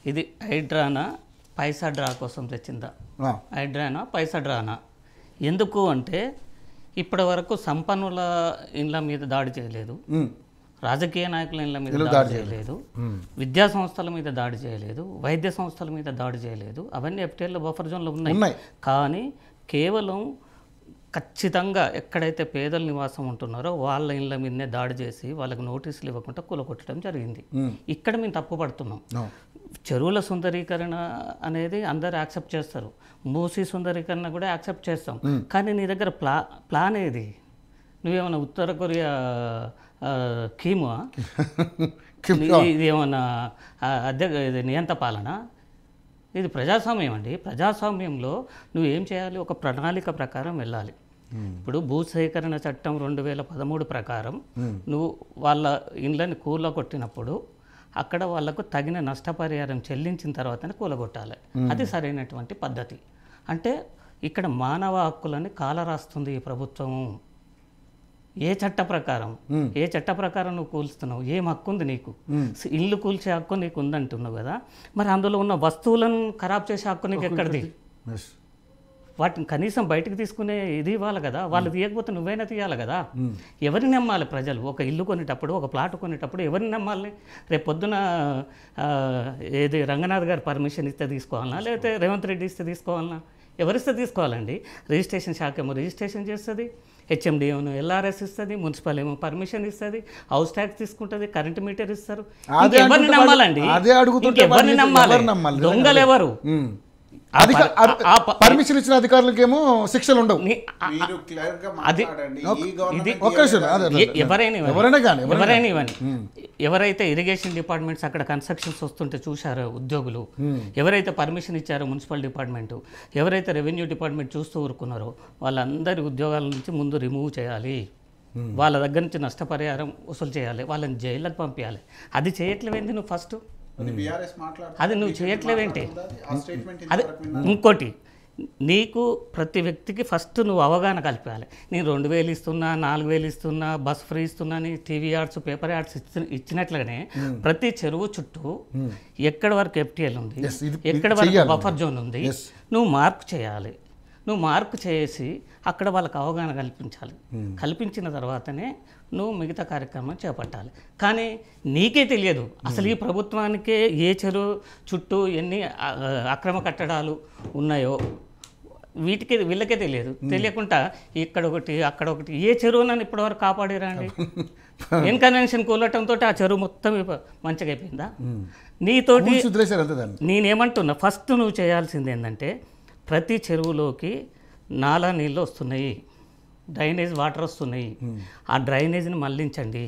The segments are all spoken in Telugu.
ఇది హైడ్రానా పైసా డ్రా కోసం తెచ్చిందా? హైడ్రానా పైసా డ్రానా? ఎందుకు అంటే ఇప్పటి వరకు సంపన్నుల ఇళ్ళ మీద దాడి చేయలేదు, రాజకీయ నాయకుల ఇళ్ళ మీద దాడి చేయలేదు, విద్యా సంస్థల మీద దాడి చేయలేదు, వైద్య సంస్థల మీద దాడి చేయలేదు. అవన్నీ ఎఫ్టీఎల్ బఫర్ జోన్లో ఉన్నాయి. కానీ కేవలం ఖచ్చితంగా ఎక్కడైతే పేదల నివాసం ఉంటున్నారో వాళ్ళ ఇళ్ళ మీదనే దాడి చేసి వాళ్ళకి నోటీసులు ఇవ్వకుండా కూలగొట్టడం జరిగింది. ఇక్కడ మేము తప్పుపడుతున్నాం. చెరువుల సుందరీకరణ అనేది అందరు యాక్సెప్ట్ చేస్తారు, మూసీ సుందరీకరణ కూడా యాక్సెప్ట్ చేస్తాం. కానీ నీ దగ్గర ప్లాన్ ఏది? నువ్వేమన్నా ఉత్తర కొరియా కీమా? ఇది ఏమన్నా ఇది నియంత పాలన? ఇది ప్రజాస్వామ్యం అండి. ప్రజాస్వామ్యంలో నువ్వు ఏం చేయాలి? ఒక ప్రణాళిక ప్రకారం వెళ్ళాలి. ఇప్పుడు భూసేకరణ చట్టం 2013 ప్రకారం నువ్వు వాళ్ళ ఇళ్ళని కూలగొట్టినప్పుడు అక్కడ వాళ్లకు తగిన నష్టపరిహారం చెల్లించిన తర్వాతనే కూలగొట్టాలి. అది సరైనటువంటి పద్ధతి. అంటే ఇక్కడ మానవ హక్కులని కాలరాస్తుంది ఈ ప్రభుత్వం. ఏ చట్ట ప్రకారం నువ్వు కూల్స్తున్నావు? ఏం హక్కు ఉంది నీకు? ఇల్లు కూల్చే హక్కు నీకు ఉందంటున్నావు కదా, మరి అందులో ఉన్న వస్తువులను ఖరాబ్ చేసే హక్కు నీకు ఎక్కడిది? వాటిని కనీసం బయటకు తీసుకునే ఇది ఇవ్వాలి కదా. వాళ్ళు తీయకపోతే నువ్వైనా తీయాలి కదా. ఎవరిని నమ్మాలి ప్రజలు? ఒక ఇల్లు కొనేటప్పుడు, ఒక ప్లాట్ కొనేటప్పుడు ఎవరిని నమ్మాలి? రేపు పొద్దున ఏది రంగనాథ్ గారు పర్మిషన్ ఇస్తే తీసుకోవాలన్నా, లేకపోతే రేవంత్ రెడ్డి ఇస్తే తీసుకోవాలన్నా? ఎవరిస్తే తీసుకోవాలండి? రిజిస్ట్రేషన్ శాఖ ఏమో రిజిస్ట్రేషన్ చేస్తుంది, హెచ్ఎండి ఏమో ఎల్ఆర్ఎస్ ఇస్తుంది, మున్సిపల్ ఏమో పర్మిషన్ ఇస్తుంది, హౌస్ ట్యాక్స్ తీసుకుంటుంది, కరెంట్ మీటర్ ఇస్తారు. ఎవరిని నమ్మాలండి? ఎవరిని నమ్మాలి? దొంగలు ఎవరు? పర్మిషన్ ఇచ్చిన అధికారులకేమో శిక్షలు ఉండవు. ఎవరైతే ఇరిగేషన్ డిపార్ట్మెంట్స్ అక్కడ కన్స్ట్రక్షన్స్ వస్తుంటే చూశారో ఉద్యోగులు, ఎవరైతే పర్మిషన్ ఇచ్చారో మున్సిపల్ డిపార్ట్మెంటు, ఎవరైతే రెవెన్యూ డిపార్ట్మెంట్ చూస్తూ ఊరుకున్నారో వాళ్ళందరి ఉద్యోగాల నుంచి ముందు రిమూవ్ చేయాలి. వాళ్ళ దగ్గర నుంచి నష్టపరిహారం వసూలు చేయాలి, వాళ్ళని జైళ్ళకి పంపించాలి. అది చేయట్లేవేంది నువ్వు? ఫస్ట్ అది నువ్వు చేయట్లేవేంటి? అది ఇంకోటి, నీకు ప్రతి వ్యక్తికి ఫస్ట్ నువ్వు అవగాహన కల్పించాలి. నేను 2000 ఇస్తున్నా, 4000 ఇస్తున్నా, బస్ ఫ్రీ ఇస్తున్నా అని టీవీ యాడ్స్, పేపర్ యాడ్స్ ఇచ్చినట్లుగానే ప్రతి చెరువు చుట్టూ ఎక్కడి వరకు ఎఫ్టీఎల్ ఉంది, ఎక్కడి వరకు బఫర్ జోన్ ఉంది, నువ్వు మార్క్ చేయాలి. నువ్వు మార్క్ చేసి అక్కడ వాళ్ళకి అవగాహన కల్పించాలి. కల్పించిన తర్వాతనే నువ్వు మిగతా కార్యక్రమం చేపట్టాలి. కానీ నీకే తెలియదు అసలు ఈ ప్రభుత్వానికే ఏ చెరువు చుట్టూ ఎన్ని అక్రమ కట్టడాలు ఉన్నాయో వీళ్ళకే తెలియదు. తెలియకుండా ఇక్కడ ఒకటి అక్కడ ఒకటి, ఏ చెరువునని ఇప్పటివరకు కాపాడిరా అండి? ఇన్కన్వెన్షన్ కూలటంతో ఆ చెరువు మొత్తం మంచిగా అయిపోయిందా? నీతోటి నేనేమంటున్నా, ఫస్ట్ నువ్వు చేయాల్సింది ఏంటంటే ప్రతి చెరువులోకి నాలా నీళ్ళు వస్తున్నాయి, డ్రైనేజ్ వాటర్ వస్తున్నాయి, ఆ డ్రైనేజ్ని మళ్లించండి.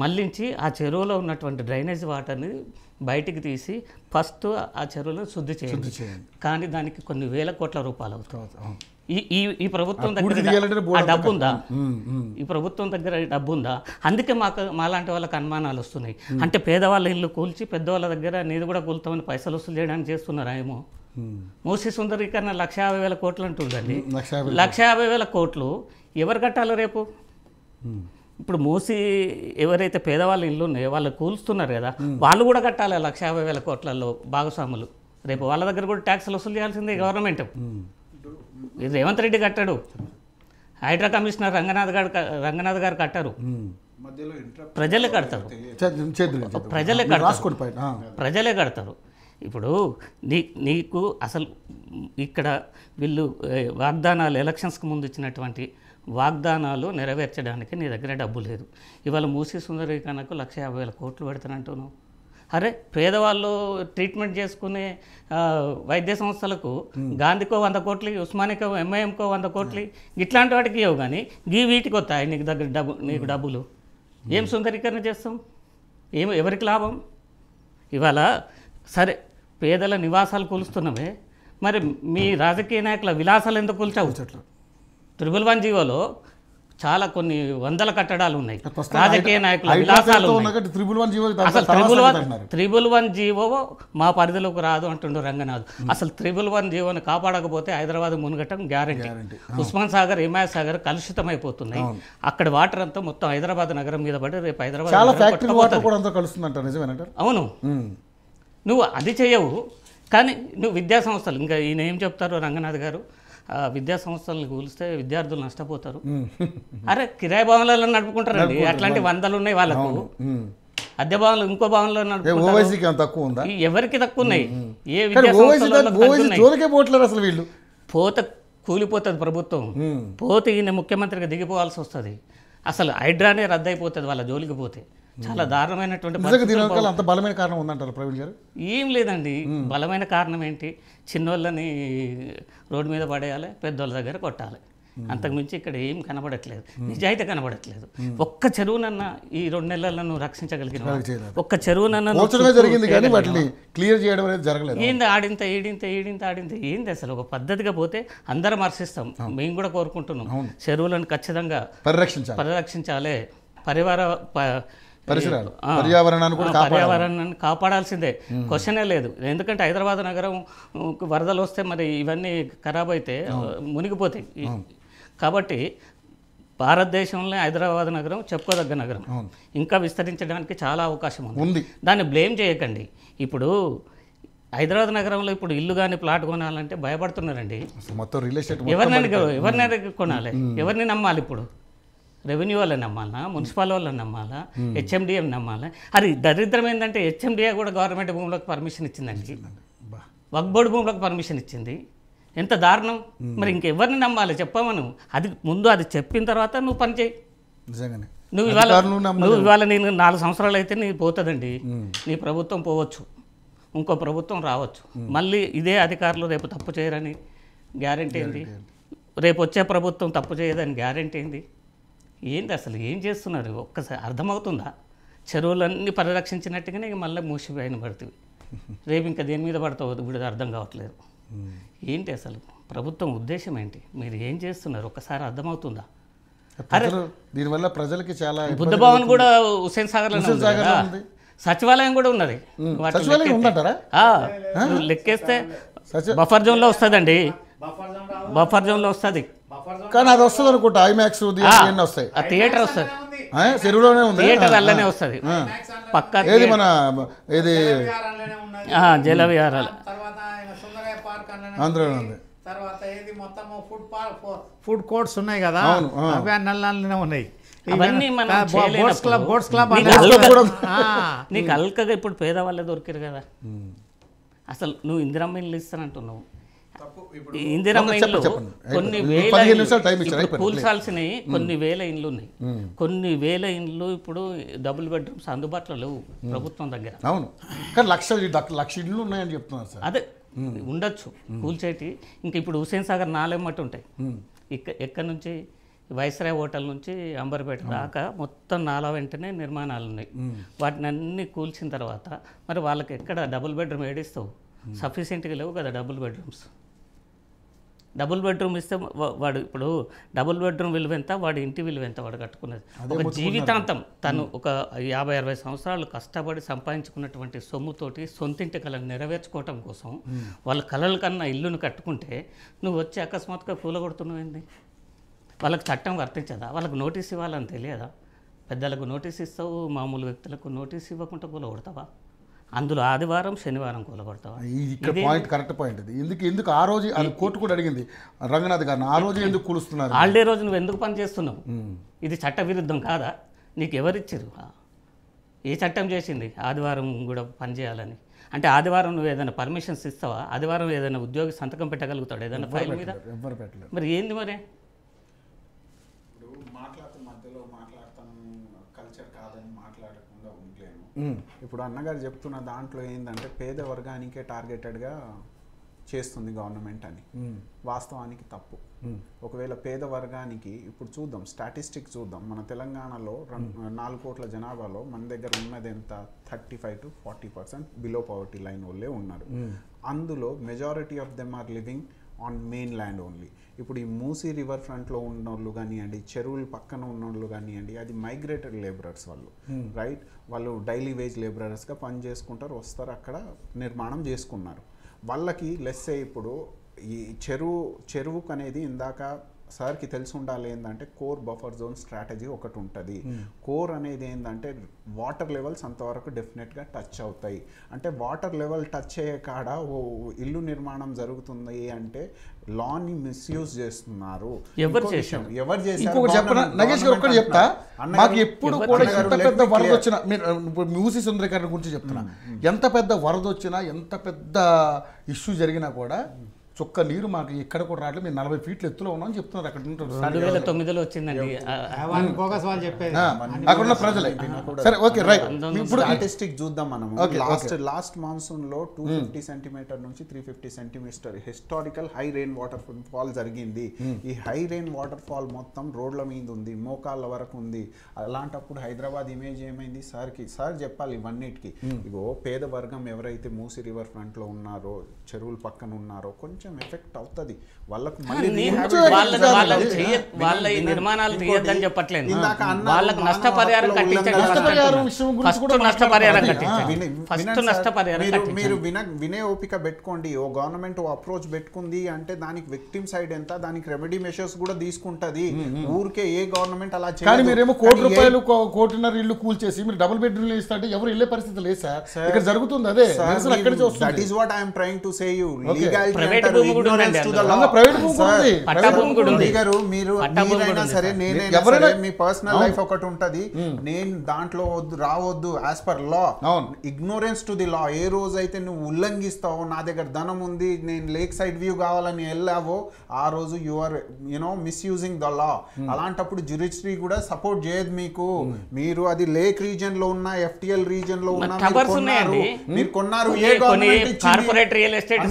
మళ్లించి ఆ చెరువులో ఉన్నటువంటి డ్రైనేజ్ వాటర్ని బయటికి తీసి ఫస్ట్ ఆ చెరువులో శుద్ధి చేయండి. కానీ దానికి కొన్ని వేల కోట్ల రూపాయలు అవుతుంది. ఈ ప్రభుత్వం దగ్గర ఆ డబ్బు ఉందా? ఈ ప్రభుత్వం దగ్గర డబ్బు ఉందా? అందుకే మాలాంటి వాళ్ళకి అనుమానాలు వస్తున్నాయి. అంటే పేదవాళ్ళ ఇల్లు కూల్చి పెద్దవాళ్ళ దగ్గర నీది కూడా కూలుతామని పైసలు వసూలు చేయడానికి చేస్తున్నారా ఏమో. మూసీ సుందరీకరణ 150,000 కోట్లు అంటుందండి. 150,000 కోట్లు ఎవరు కట్టాలి రేపు? ఇప్పుడు మూసీ ఎవరైతే పేదవాళ్ళ ఇల్లు ఉన్నాయో వాళ్ళు కూల్స్తున్నారు కదా, వాళ్ళు కూడా కట్టాలి 150,000 కోట్లలో భాగస్వాములు. రేపు వాళ్ళ దగ్గర కూడా ట్యాక్స్లు వసూలు చేయాల్సిందే గవర్నమెంట్. ఇది రేవంత్ రెడ్డి కట్టాడు, హైడ్రా కమిషనర్ రంగనాథ్ గారు కట్టారు, ప్రజలే కడతారు. ప్రజలే కడతారు. ఇప్పుడు నీకు అసలు ఇక్కడ వీళ్ళు వాగ్దానాలు, ఎలక్షన్స్కి ముందు ఇచ్చినటువంటి వాగ్దానాలు నెరవేర్చడానికి నీ దగ్గర డబ్బు లేదు. ఇవాళ మూసీ సుందరీకరణకు 150,000 కోట్లు పెడతానంటున్నావు. అరే పేదవాళ్ళు ట్రీట్మెంట్ చేసుకునే వైద్య సంస్థలకు గాంధీకో 100 కోట్లు, ఉస్మానికో ఎంఐఎంకో 100 కోట్లు, ఇట్లాంటి వాటికి ఇవ్వవు. కానీ వీటికి వస్తాయి నీకు దగ్గర నీకు డబ్బులు. ఏం సుందరీకరణ చేస్తాం? ఎవరికి లాభం? ఇవాళ సరే పేదల నివాసాలు కూలుస్తున్నామే, మరి మీ రాజకీయ నాయకుల విలాసాలు ఎందుకు కూల్చావు? 111 జీవోలో చాలా కొన్ని వందల కట్టడాలు ఉన్నాయి, రాజకీయ నాయకుల విలాసాలు. అసలు 111 జీవో మా పరిధిలోకి రాదు అంటుండు రంగనాథ్. అసలు 111 జీవోని కాపాడకపోతే హైదరాబాద్ మునగటం గ్యారెంటీ. ఉస్మాన్ సాగర్, హిమాయత్ సాగర్ కలుషితమైపోతున్నాయి. అక్కడ వాటర్ అంతా మొత్తం హైదరాబాద్ నగరం మీద పడి రేపు హైదరాబాద్. అవును, నువ్వు అది చేయవు. కానీ నువ్వు విద్యా సంస్థలు, ఇంకా ఈయన ఏం చెప్తారు రంగనాథ్ గారు, విద్యా సంస్థలను కూలిస్తే విద్యార్థులు నష్టపోతారు. అరే కిరాయి భవనాలలో నడుపుకుంటారండి, అట్లాంటి వందలు ఉన్నాయి వాళ్ళకు. అద్దె భవన్లు ఇంకో భవన్లో నడుపుకుంటారు. ఎవరికి తక్కువ ఉన్నాయి? ఏ విద్యా సంస్థలు అసలు వీళ్ళు పోత కూలిపోతుంది ప్రభుత్వం, పోతే ఈయన ముఖ్యమంత్రిగా దిగిపోవాల్సి వస్తుంది. అసలు హైడ్రానే రద్దు అయిపోతుంది వాళ్ళ జోలికి పోతే. చాలా దారుణమైనటువంటి అంత బలమైన కారణం ఉందంటారు ప్రవీణ్ గారు? ఏం లేదండి, బలమైన కారణం ఏంటి? చిన్నోళ్ళని రోడ్డు మీద పడేయాలి, పెద్దోళ్ళ దగ్గర కొట్టాలి, అంతకుమించి ఇక్కడ ఏం కనబడట్లేదు, నిజాయితీ కనబడట్లేదు. ఒక్క చెరువునన్నా ఈ 2 నెలల్లో నువ్వు రక్షించగలిగిన, ఒక్క చెరువునన్నా జరిగింది కానీ వాటిని క్లియర్ చేయడం అనేది జరగలేదు. ఏంది ఆడింత ఆడింత ఏంది అసలు? ఒక పద్ధతిగా పోతే అందరం హర్షిస్తాం, మేము కూడా కోరుకుంటున్నాం. చెరువులను ఖచ్చితంగా పరిరక్షించాలి, పర్యావరణాన్ని కాపాడాల్సిందే, క్వశ్చనే లేదు. ఎందుకంటే హైదరాబాద్ నగరం వరదలు వస్తే మరి ఇవన్నీ ఖరాబ్ అయితే మునిగిపోతాయి. కాబట్టి భారతదేశంలో హైదరాబాద్ నగరం చెప్పుకోదగ్గ నగరం, ఇంకా విస్తరించడానికి చాలా అవకాశం ఉంది. దాన్ని బ్లేమ్ చేయకండి. ఇప్పుడు హైదరాబాద్ నగరంలో ఇప్పుడు ఇల్లు కానీ ప్లాట్ కొనాలంటే భయపడుతున్నారండి. ఎవరినైనా కొనాలి, ఎవరిని నమ్మాలి? ఇప్పుడు రెవెన్యూ వాళ్ళని నమ్మాలా, మున్సిపల్ వాళ్ళని నమ్మాలా, హెచ్ఎండిఏ నమ్మాలా? అది దరిద్రం ఏంటంటే హెచ్ఎండిఏ కూడా గవర్నమెంట్ భూములకు పర్మిషన్ ఇచ్చిందండి, వక్ఫ్ బోర్డు భూములకు పర్మిషన్ ఇచ్చింది. ఎంత దారుణం! మరి ఇంకెవరిని నమ్మాలి చెప్పమను? అది ముందు అది చెప్పిన తర్వాత నువ్వు పని చేయి. నువ్వు ఇవాళ నేను 4 సంవత్సరాలు అయితే నీ పోతుందండి, నీ ప్రభుత్వం పోవచ్చు, ఇంకో ప్రభుత్వం రావచ్చు, మళ్ళీ ఇదే అధికారులు రేపు తప్పు చేయరని గ్యారెంటీ ఏంది? రేపు వచ్చే ప్రభుత్వం తప్పు చేయదని గ్యారెంటీ ఏంది? ఏంటి అసలు ఏం చేస్తున్నారు? ఒక్కసారి అర్థమవుతుందా? చెరువులన్నీ పరిరక్షించినట్టుగానే మళ్ళీ మూసిపోయిన పడుతుంది, రేపు ఇంకా దేని మీద పడతావు కూడా అర్థం కావట్లేదు. ఏంటి అసలు ప్రభుత్వం ఉద్దేశం ఏంటి? మీరు ఏం చేస్తున్నారు ఒక్కసారి అర్థమవుతుందా? దీనివల్ల ప్రజలకి చాలా బుద్ధ భవన్ కూడా హుస్సేన్ సాగర్లో ఉంది, సచివాలయం కూడా ఉన్నది. లెక్కేస్తే బఫర్ జోన్లో వస్తుందండి, బఫర్ జోన్లో వస్తుంది. కానీ అది వస్తుంది అనుకుంటా, ఐమాక్స్ వస్తాయి, థియేటర్ వస్తుంది, చెరువులోనే ఉంది, థియేటర్ అల్లనే వస్తుంది పక్కా. ఏది మన ఏది జల విహారాలు ఆంధ్రలో ఉంది. తర్వాత ఏది మొత్తం ఫుడ్ కోర్ట్స్ ఉన్నాయి కదా, అవి నల్లనే ఉన్నాయి. నీకు అల్కగా ఇప్పుడు పేదవాళ్ళే దొరికారు కదా. అసలు నువ్వు ఇందిరమ్మ ఇల్లు ఇస్తానంటున్నావు, ఇందిరమ్మ ఇల్లు కొన్ని వేల కూల్చాల్సినవి కొన్ని వేల ఇండ్లు ఉన్నాయి, కొన్ని వేల ఇండ్లు ఇప్పుడు డబుల్ బెడ్రూమ్స్ అందుబాటులో లేవు ప్రభుత్వం దగ్గర. అవును, కానీ లక్ష ఇండ్లు ఉన్నాయని చెప్తున్నారు సార్. అదే ఉండొచ్చు కూల్చేటి. ఇంకా ఇప్పుడు హుస్సేన్ సాగర్ నాలెమ్మటి ఉంటాయి, ఎక్కడి నుంచి వైస్రాయ్ హోటల్ నుంచి అంబర్పేట దాకా మొత్తం నాలా వెంటనే నిర్మాణాలు ఉన్నాయి. వాటిని అన్నీ కూల్చిన తర్వాత మరి వాళ్ళకి ఎక్కడ డబుల్ బెడ్రూమ్ ఏడిస్తావు? సఫిషియెంట్గా లేవు కదా డబుల్ బెడ్రూమ్స్. డబుల్ బెడ్రూమ్ ఇస్తే వాడు ఇప్పుడు డబుల్ బెడ్రూమ్ విలువ ఎంత, వాడి ఇంటి విలువ ఎంత వాడు కట్టుకున్నది. ఒక జీవితాంతం తను ఒక 50-60 సంవత్సరాలు కష్టపడి సంపాదించుకున్నటువంటి సొమ్ముతోటి సొంతింటి కళను నెరవేర్చుకోవటం కోసం వాళ్ళ కళల కన్నా ఇల్లును కట్టుకుంటే నువ్వు వచ్చి అకస్మాత్తుగా కూలగొడుతున్నావు ఏంది? వాళ్ళకి చట్టం వర్తించదా? వాళ్ళకు నోటీస్ ఇవ్వాలని తెలియదా? పెద్దలకు నోటీస్ ఇస్తావు, మామూలు వ్యక్తులకు నోటీస్ ఇవ్వకుండా కూలగొడతావా? అందులో ఆదివారం శనివారం కూలగొడతావా? ఇక్కడ పాయింట్ కరెక్ట్ పాయింట్. ఇది ఎందుకు ఆ రోజు అది కోర్టు కూడా అడిగింది రంగనాథ్ గారిని, ఆ రోజు ఎందుకు కూలుస్తున్నారు? హాలిడే రోజు నువ్వు ఎందుకు పని చేస్తున్నావు? ఇది చట్ట విరుద్ధం కాదా? నీకు ఎవరిచ్చారు? ఏ చట్టం చేసింది ఆదివారం కూడా పని చేయాలని? అంటే ఆదివారం నువ్వు ఏదైనా పర్మిషన్స్ ఇస్తావా? ఆదివారం ఏదైనా ఉద్యోగి సంతకం పెట్టగలుగుతాడు ఏదైనా ఫైల్ మీద? మరి ఏంది మరి? ఇప్పుడు అన్నగారు చెప్తున్న దాంట్లో ఏంటంటే పేద వర్గానికే టార్గెటెడ్గా చేస్తుంది గవర్నమెంట్ అని. వాస్తవానికి తప్పు. ఒకవేళ పేద వర్గానికి ఇప్పుడు చూద్దాం, స్టాటిస్టిక్స్ చూద్దాం. మన తెలంగాణలో 4 కోట్ల జనాభాలో మన దగ్గర ఉన్నది ఎంత? 35 to 40% బిలో పవర్టీ లైన్ వాళ్ళే ఉన్నారు. అందులో majority of them are living on mainland only. ఇప్పుడు ఈ మూసీ రివర్ ఫ్రంట్లో ఉన్నోళ్ళు కానివ్వండి, చెరువుల పక్కన ఉన్నోళ్ళు కానివ్వండి, అది మైగ్రేటెడ్ లేబరర్స్ వాళ్ళు, రైట్? వాళ్ళు డైలీ వేజ్ లేబరర్స్గా పని చేసుకుంటారు, వస్తారు, అక్కడ నిర్మాణం చేసుకున్నారు. వాళ్ళకి లెస్సే ఇప్పుడు ఈ చెరువుకు అనేది ఇందాక సార్కి తెలిసి ఉండాలి ఏంటంటే కోర్ బఫర్ జోన్ స్ట్రాటజీ ఒకటి ఉంటుంది. కోర్ అనేది ఏంటంటే వాటర్ లెవెల్స్ అంతవరకు డెఫినెట్గా టచ్ అవుతాయి. అంటే వాటర్ లెవెల్ టచ్ అయ్యే కాడ ఓ ఇల్లు నిర్మాణం జరుగుతుంది అంటే లాని మిస్యూజ్ చేస్తున్నారు. ఎవరు ఇంకొకటి చెప్పిన నగేష్ గారు ఒక్కటి చెప్తా, మాకు ఎప్పుడు కూడా ఎంత పెద్ద వరద వచ్చినా, మీరు మూసీ సుందరీకరణ గురించి చెప్తున్నా, ఎంత పెద్ద వరద వచ్చినా ఎంత పెద్ద ఇష్యూ జరిగినా కూడా చుక్క నీరు మాకు ఇక్కడ కూడా రావట్లేదు, మేము 40 ఫీట్ల ఎత్తులో ఉన్నామని చెప్తున్నారు. అక్కడ 2009లో వచ్చిందండి అక్కడ ఉన్న ప్రజలే. సరే ఓకే రైట్. ఇప్పుడు స్టాటిస్టిక్ చూద్దాం మనం. లాస్ట్ మాన్సూన్ లో 250 సెంటీమీటర్ నుంచి 350 centimeter historical high rain water fall జరిగింది. ఈ హై రెయిన్ వాటర్ ఫాల్ మొత్తం రోడ్ల మీద ఉంది, మోకాళ్ళ వరకు ఉంది. అలాంటప్పుడు హైదరాబాద్ ఇమేజ్ ఏమైంది? సార్ చెప్పాలి ఇవన్నిటికి. ఇగో పేద వర్గం ఎవరైతే మూసీ రివర్ ఫ్రంట్ లో ఉన్నారో, చెరువుల పక్కన ఉన్నారో కొంచెం ఎఫెక్ట్ అవుతుంది వాళ్ళకు. వాళ్ళ ఈ నిర్మాణాలు తీయద్దని చెప్పట్లేదు, వాళ్ళకు నష్టపరిహారం మీరు వినే ఓపిక పెట్టుకోండి. ఓ గవర్నమెంట్ అప్రోచ్ పెట్టుకుంది అంటే దానికి విక్టిమ్ సైడ్ ఎంత, దానికి రెమెడీ మెషర్స్ కూడా తీసుకుంటది. ఊరికే ఏ గవర్నమెంట్ అలా చేయాలి. మీరేమో ₹1 కోటి ఇల్లు కూల్చేసి మీరు డబుల్ బెడ్రూమ్ ఇస్తా అంటే ఎవరు వెళ్ళే పరిస్థితి లేదు సార్. ఇక్కడ జరుగుతుంది అదే. That is what I am trying to say you. Private భూమి కూడా ఉందండి, సరే నేనైనా సరే మీ పర్సనల్ లైఫ్ ఒకటి ఉంటది, నేను దాంట్లో రావద్దు as per law. Ignorance to the law. ఏ రోజైతే నువ్వు ఉల్లంఘిస్తావో, నా దగ్గర ధనం ఉంది నేను లేక్ సైడ్ వ్యూ కావాలని వెళ్ళావో, ఆ రోజు you are misusing the law. అలాంటప్పుడు జ్యుడిషియరీ కూడా సపోర్ట్ చేయదు మీకు. మీరు అది లేక్ రీజియన్ లో ఉన్న, FTL రీజియన్ లో ఉన్న మీరు కొన్నారు. ఏ government corporate real estate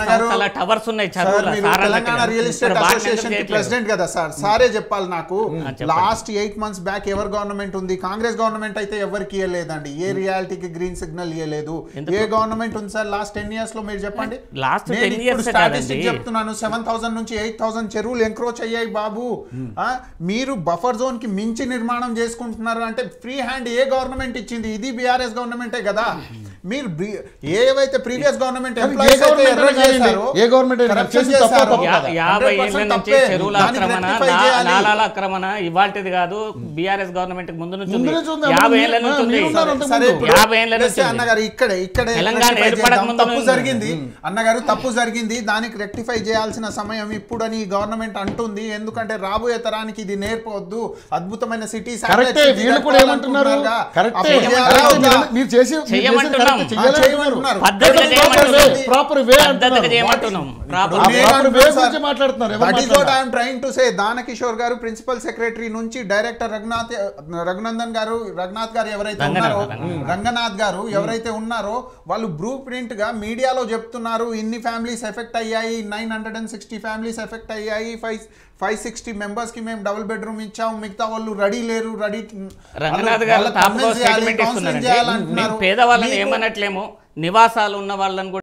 towers ఉన్నాయి. తెలంగాణ రియల్ ఎస్టేట్ అసోసియేషన్ కి ప్రెసిడెంట్ కదా సార్, సారే చెప్పాలి నాకు. లాస్ట్ 8 months బ్యాక్ ఎవరు గవర్నమెంట్ ఉంది? కాంగ్రెస్ గవర్నమెంట్ అయితే ఎవరికి ఇవ్వలేదండి. ఏ రియాలిటీకి గ్రీన్ సిగ్నల్ ఇవ్వలేదు. ఏ గవర్నమెంట్ ఉంది సార్ లాస్ట్ 10 years లో? మీరు చెప్పండి. స్టాటిస్టిక్ చెప్తున్నాను, 7,000 నుంచి 8,000 చెరువులు ఎంక్రోచ్ అయ్యాయి బాబు. మీరు బఫర్ జోన్ కి మించి నిర్మాణం చేసుకుంటున్నారు అంటే ఫ్రీ హ్యాండ్ ఏ గవర్నమెంట్ ఇచ్చింది? ఇది BRS గవర్నమెంటే కదా. మీరు ఏవైతే ప్రీవియస్ గవర్నమెంట్ ఎంప్లాయీస్ అయితే ఎర్ర చేశారో, ఏ గవర్నమెంట్ 50 ఏళ్ల నుంచి చెరువుల ఆక్రమణ, నాలాల ఆక్రమణ ఇవాల్టిది కాదు, BRS గవర్నమెంట్ ముందు నుంచి 50 ఏళ్ల నుంచి ఉంది. 50 ఏళ్ల నుంచి అన్నగారు ఇక్కడే తెలంగాణ ఏర్పడక ముందు తప్పు జరిగింది అన్నగారు, తప్పు జరిగింది. దానికి రెక్టిఫై చేయాల్సిన సమయం ఇప్పుడని గవర్నమెంట్ అంటుంది. ఎందుకంటే రాబోయే తరానికి ఇది నేర్పవద్దు. అద్భుతమైన సిటీస్ దానకిషోర్ గారు ప్రిన్సిపల్ సెక్రటరీ నుంచి డైరెక్టర్ రఘునాథ్ గారు ఎవరైతే ఉన్నారో, రంగనాథ్ గారు ఎవరైతే ఉన్నారో వాళ్ళు బ్లూ ప్రింట్ గా మీడియాలో చెప్తున్నారు. ఇన్ని ఫ్యామిలీస్ ఎఫెక్ట్ అయ్యాయి, 960 ఫ్యామిలీస్ ఎఫెక్ట్ అయ్యాయి, 560 మెంబర్స్ కి మేము డబుల్ బెడ్రూమ్ ఇచ్చాము, మిగతా వాళ్ళు రెడీ లేరు. రంగనాథ్ గారు పేదవాళ్ళని ఏమనట్లేమో, నివాసాలు ఉన్న వాళ్ళని